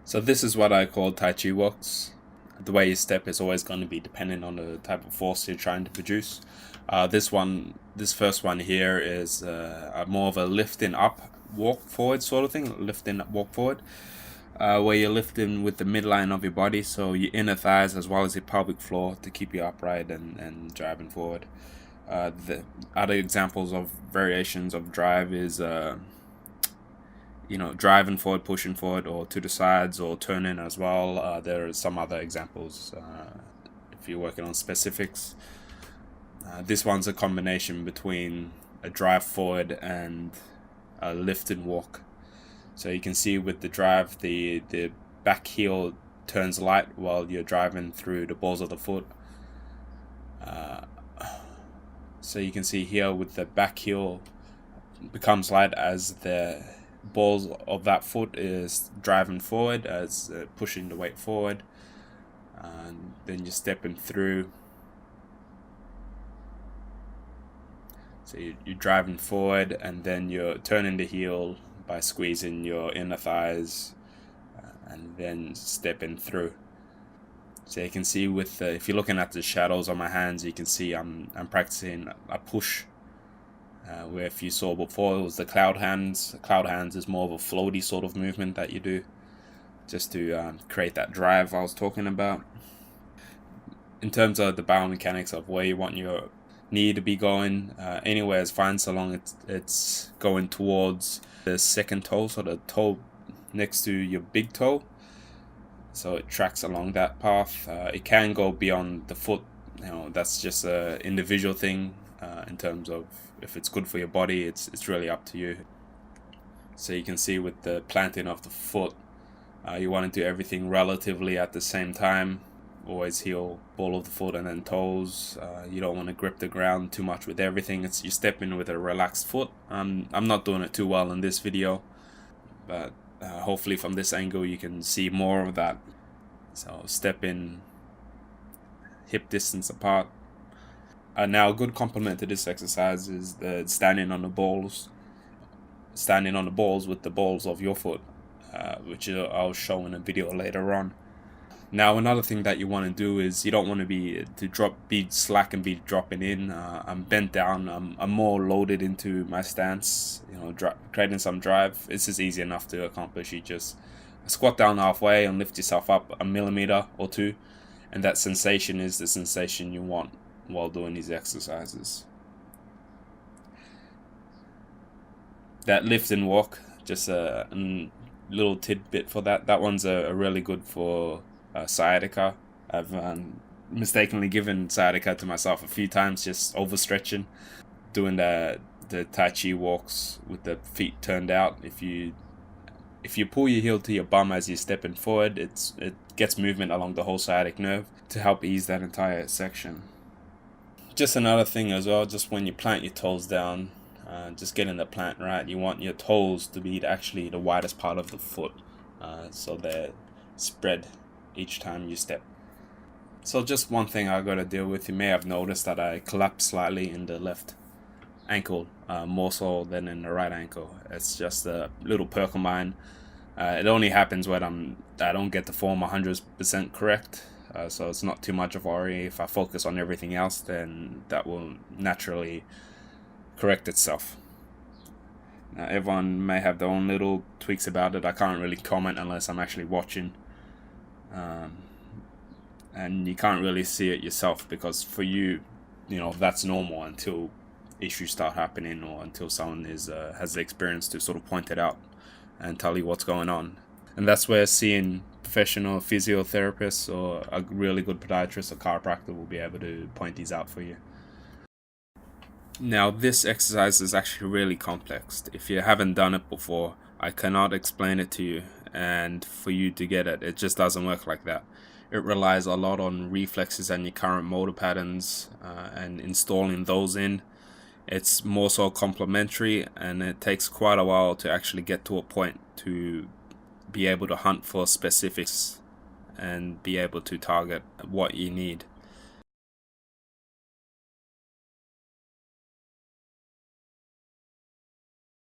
So this is what I call Tai Chi walks. The way you step is always going to be dependent on the type of force you're trying to produce. This first one here is more of a lifting up, walk forward sort of thing. Lifting up, walk forward, where you're lifting with the midline of your body, so your inner thighs as well as your pelvic floor to keep you upright and driving forward. The other examples of variations of drive is driving forward, pushing forward, or to the sides, or turning as well. There are some other examples if you're working on specifics. This one's a combination between a drive forward and a lift and walk. So you can see with the drive, the back heel turns light while you're driving through the balls of the foot. So you can see here with the back heel becomes light as the balls of that foot is driving forward, as pushing the weight forward, and then you're stepping through. So you're driving forward, and then you're turning the heel by squeezing your inner thighs, and then stepping through. So you can see with if you're looking at the shadows on my hands, you can see I'm practicing a push. Where if you saw before it was the cloud hands. Cloud hands is more of a floaty sort of movement that you do just to create that drive I was talking about. In terms of the biomechanics of where you want your knee to be going, anywhere is fine so long it's going towards the second toe, so the toe next to your big toe. So it tracks along that path. It can go beyond the foot. That's just an individual thing in terms of if it's good for your body. It's really up to you. So you can see with the planting of the foot, you want to do everything relatively at the same time. Always heel, ball of the foot, and then toes. You don't want to grip the ground too much with everything. You step in with a relaxed foot. I'm not doing it too well in this video, but hopefully from this angle you can see more of that. So step in hip distance apart. Now a good complement to this exercise is the standing on the balls with the balls of your foot, which I'll show in a video later on. Now another thing that you want to do is you don't want to be slack and be dropping in. I'm bent down. I'm more loaded into my stance. Creating some drive. This is easy enough to accomplish. You just squat down halfway and lift yourself up a millimeter or two, and that sensation is the sensation you want while doing these exercises. That lift and walk, just a little tidbit for that. That one's a really good for sciatica. I've mistakenly given sciatica to myself a few times, just overstretching, doing the Tai Chi walks with the feet turned out. If you pull your heel to your bum as you're stepping forward, it gets movement along the whole sciatic nerve to help ease that entire section. Just another thing as well, just when you plant your toes down, just getting the plant right. You want your toes to be actually the widest part of the foot, so they're spread each time you step. So just one thing I got to deal with. You may have noticed that I collapse slightly in the left ankle, more so than in the right ankle. It's just a little perk of mine. It only happens when I don't get the form 100% correct. So it's not too much of a worry. If I focus on everything else, then that will naturally correct itself. Now, everyone may have their own little tweaks about it. I can't really comment unless I'm actually watching. And you can't really see it yourself because for you, that's normal until issues start happening or until someone has the experience to sort of point it out and tell you what's going on. And that's where seeing professional physiotherapists or a really good podiatrist or chiropractor will be able to point these out for you. Now, this exercise is actually really complex. If you haven't done it before, I cannot explain it to you, and for you to get it, it just doesn't work like that. It relies a lot on reflexes and your current motor patterns and installing those in. It's more so complementary, and it takes quite a while to actually get to a point to be able to hunt for specifics and be able to target what you need.